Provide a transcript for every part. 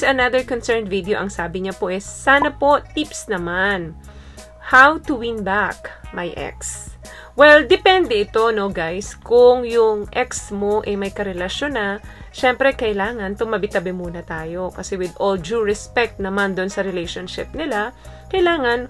is another concerned video. Ang sabi niya po is, sana po tips naman. How to win back my ex? Well, depende ito, no guys. Kung yung ex mo ay may karelasyon na, syempre kailangan tumabi-tabi muna tayo. Kasi with all due respect naman doon sa relationship nila, kailangan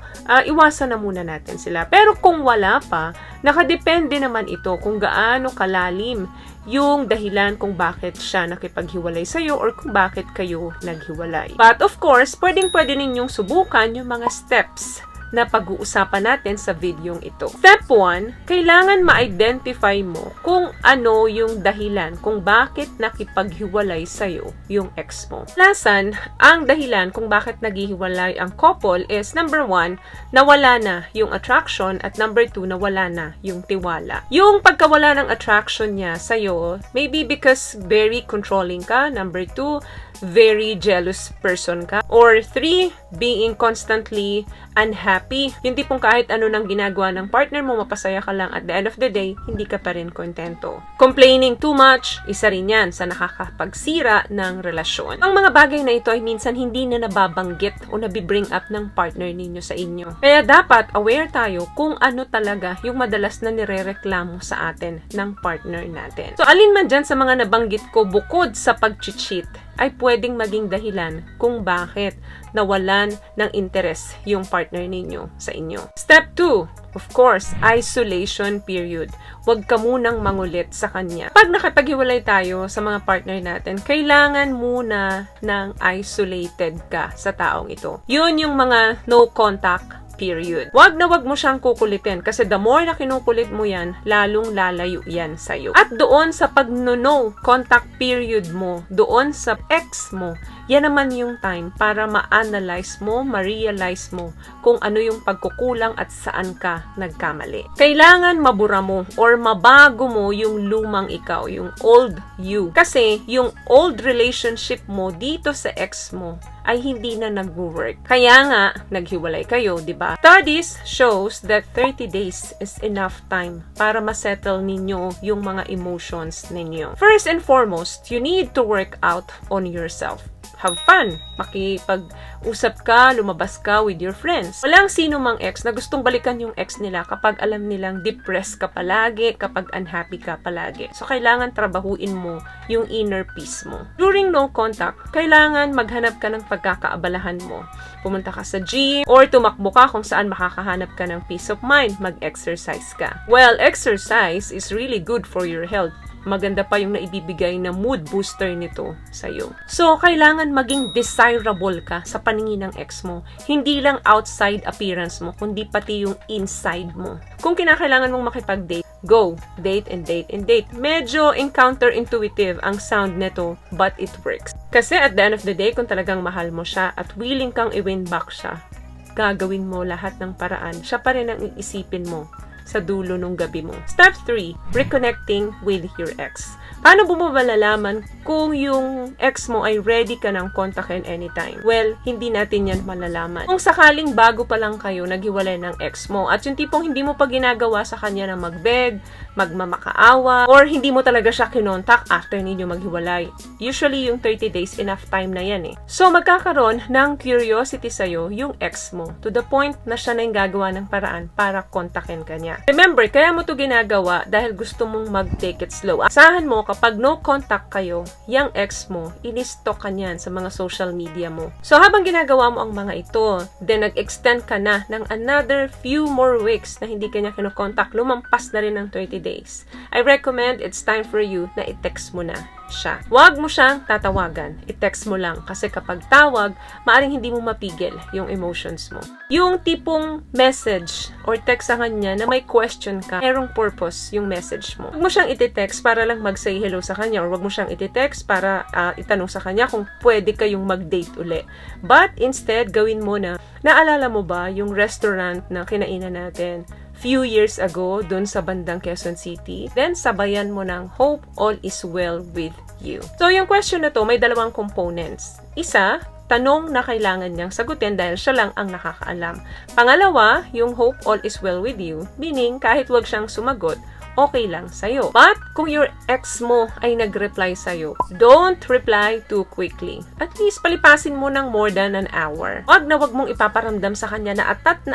iwasan na muna natin sila. Pero kung wala pa, nakadepende naman ito kung gaano kalalim yung dahilan kung bakit siya nakipaghiwalay sa'yo or kung bakit kayo naghiwalay. But of course, pwedeng-pwede ninyong subukan yung mga steps na pag-uusapan natin sa videong ito. Step 1, kailangan ma-identify mo kung ano yung dahilan kung bakit nakipaghiwalay sa'yo yung ex mo. Lasan, ang dahilan kung bakit naghihiwalay ang couple is number 1, nawala na yung attraction at number 2, nawala na yung tiwala. Yung pagkawala ng attraction niya sa'yo, maybe because very controlling ka. Number 2, very jealous person ka. Or 3, being constantly unhappy. Yung tipong kahit ano nang ginagawa ng partner mo, mapasaya ka lang, at the end of the day, hindi ka pa rin kontento. Complaining too much, isa rin yan sa nakakapagsira ng relasyon. Ang mga bagay na ito ay minsan hindi na nababanggit o nabibring up ng partner ninyo sa inyo. Kaya dapat aware tayo kung ano talaga yung madalas na nirereklamo sa atin ng partner natin. So, alin man dyan sa mga nabanggit ko bukod sa pag-cheat ay pwedeng maging dahilan kung bakit nawalan ng interes yung partner ninyo sa inyo. Step 2, of course, isolation period. Huwag ka munang mangulit sa kanya. Pag nakipaghiwalay tayo sa mga partner natin, kailangan muna ng isolated ka sa taong ito. Yun yung mga no contact period. Wag na wag mo siyang kukulitin kasi the more na kinukulit mo yan, lalong lalayo yan sa'yo. At doon sa pag-no contact period mo, doon sa ex mo, yan naman yung time para ma-analyze mo, ma-realize mo kung ano yung pagkukulang at saan ka nagkamali. Kailangan mabura mo or mabago mo yung lumang ikaw, yung old you. Kasi yung old relationship mo dito sa ex mo ay hindi na nag-work. Kaya nga, naghiwalay kayo, di ba? Studies shows that 30 days is enough time para masettle ninyo yung mga emotions ninyo. First and foremost, you need to work out on yourself. Have fun. Makipag-usap ka, lumabas ka with your friends. Walang sino mang ex na gustong balikan yung ex nila kapag alam nilang depressed ka palagi, kapag unhappy ka palagi. So, kailangan trabahuin mo yung inner peace mo. During no contact, kailangan maghanap ka ng pagkakaabalahan mo. Pumunta ka sa gym or tumakbo ka kung saan makakahanap ka ng peace of mind. Mag-exercise ka. Well, exercise is really good for your health. Maganda pa yung naibibigay na mood booster nito sa'yo. So, kailangan maging desirable ka sa paningin ng ex mo. Hindi lang outside appearance mo, kundi pati yung inside mo. Kung kinakailangan mong makipag-date, go, date and date and date. Medyo counterintuitive ang sound nito, but it works. Kasi at the end of the day, kung talagang mahal mo siya at willing kang i-win back siya, gagawin mo lahat ng paraan. Siya pa rin ang iisipin mo sa dulo ng gabi mo. Step 3, reconnecting with your ex. Paano mo malalaman kung yung ex mo ay ready ka ng kontakin anytime? Well, hindi natin yan malalaman. Kung sakaling bago pa lang kayo naghiwalay ng ex mo at yung tipong hindi mo pa ginagawa sa kanya na magbeg, magmamakaawa, or hindi mo talaga siya kinontak after ninyo maghiwalay. Usually, yung 30 days, enough time na yan eh. So, magkakaroon ng curiosity sa'yo yung ex mo to the point na siya na yung gagawa ng paraan para kontakin ka niya. Remember, kaya mo to ginagawa dahil gusto mong mag-take it slow. Asahan mo kapag no contact kayo, yung ex mo, in-stalk ka niyan sa mga social media mo. So, habang ginagawa mo ang mga ito, then nag-extend ka na ng another few more weeks na hindi ka niya kinokontak, lumampas na rin ng 30 days. I recommend it's time for you na i-text mo na siya. Huwag mo siyang tatawagan. I-text mo lang kasi kapag tawag, maaring hindi mo mapigil yung emotions mo. Yung tipong message or text sa kanya na may question ka, merong purpose yung message mo. Huwag mo siyang iti-text para lang mag-say hello sa kanya or huwag mo siyang iti-text para itanong sa kanya kung pwede kayong mag-date uli. But instead, gawin mo na, naalala mo ba yung restaurant na kinainan natin few years ago dun sa bandang Quezon City? Then, sabayan mo ng hope all is well with you. So, yung question na to may dalawang components. Isa, tanong na kailangan niyang sagutin dahil siya lang ang nakakaalam. Pangalawa, yung hope all is well with you, meaning kahit wag siyang sumagot, okay lang sa'yo. But kung your ex mo ay nag-reply sa'yo, don't reply too quickly. At least palipasin mo ng more than an hour. Wag mong ipaparamdam sa kanya na atat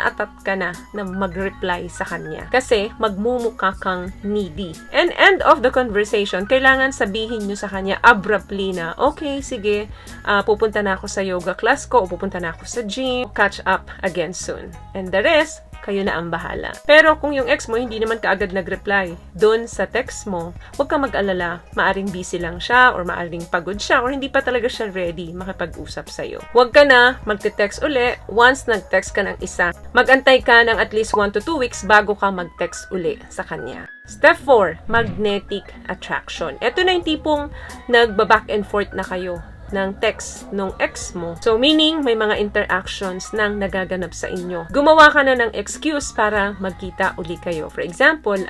ka na mag-reply sa kanya. Kasi magmumukha kang needy. And end of the conversation, kailangan sabihin nyo sa kanya abruptly na, okay, sige, pupunta na ako sa yoga class ko, o pupunta na ako sa gym, catch up again soon. And the rest, kayo na ang bahala. Pero kung yung ex mo hindi naman kaagad nag-reply doon sa text mo, huwag kang mag-alala. Maaring busy lang siya or maaring pagod siya or hindi pa talaga siya ready makipag-usap sa'yo. Huwag ka na magte-text uli. Once nag-text ka ng isa, mag-antay ka ng at least 1 to 2 weeks bago ka mag-text uli sa kanya. Step 4, magnetic attraction. Ito na yung tipong nagba-back and forth na kayo ng text nung ex mo. So, meaning, may mga interactions nang nagaganap sa inyo. Gumawa ka na ng excuse para magkita uli kayo. For example,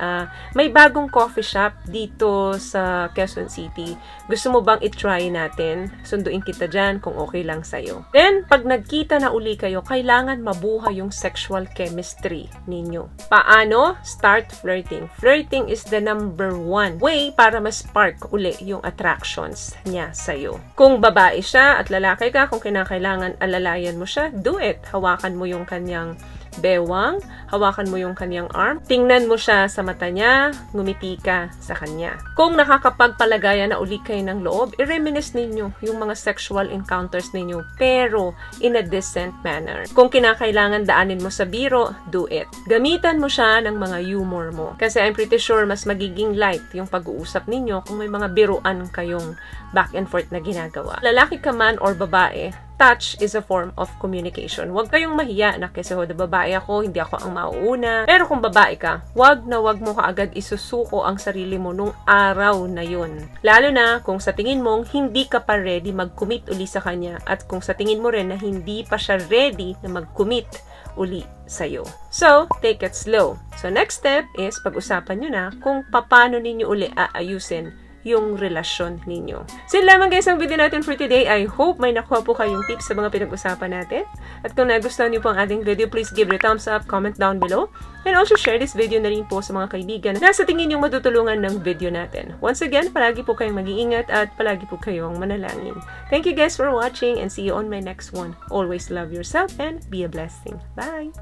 may bagong coffee shop dito sa Quezon City. Gusto mo bang i-try natin? Sunduin kita dyan kung okay lang sa'yo. Then, pag nagkita na uli kayo, kailangan mabuhay yung sexual chemistry ninyo. Paano? Start flirting. Flirting is the number 1 way para ma-spark uli yung attractions niya sa'yo. Kung babae siya at lalaki ka, kung kinakailangan alalayan mo siya, do it. Hawakan mo yung kanyang bewang, hawakan mo yung kanyang arm, tingnan mo siya sa mata niya, ngumiti ka sa kanya. Kung nakakapagpalagayan na uli kayo ng loob, i-reminisce ninyo yung mga sexual encounters ninyo, pero in a decent manner. Kung kinakailangan daanin mo sa biro, do it. Gamitan mo siya ng mga humor mo. Kasi I'm pretty sure mas magiging light yung pag-uusap ninyo kung may mga biruan kayong back and forth na ginagawa. Lalaki ka man or babae, touch is a form of communication. Huwag kayong mahiya na kasi babae ako, hindi ako ang mauuna. Pero kung babae ka, wag mo kaagad isusuko ang sarili mo nung araw na yun. Lalo na kung sa tingin mong hindi ka pa ready mag-commit uli sa kanya at kung sa tingin mo rin na hindi pa siya ready na mag-commit uli sa'yo. So, take it slow. So, next step is pag-usapan nyo na kung paano ninyo uli aayusin yung relasyon ninyo. So, yun lamang guys ang video natin for today. I hope may nakuha po kayong tips sa mga pinag-usapan natin. At kung nagustuhan niyo po ang ating video, please give it a thumbs up, comment down below, and also share this video na rin po sa mga kaibigan na sa tingin yung matutulungan ng video natin. Once again, palagi po kayong mag-iingat at palagi po kayong manalangin. Thank you guys for watching and see you on my next one. Always love yourself and be a blessing. Bye!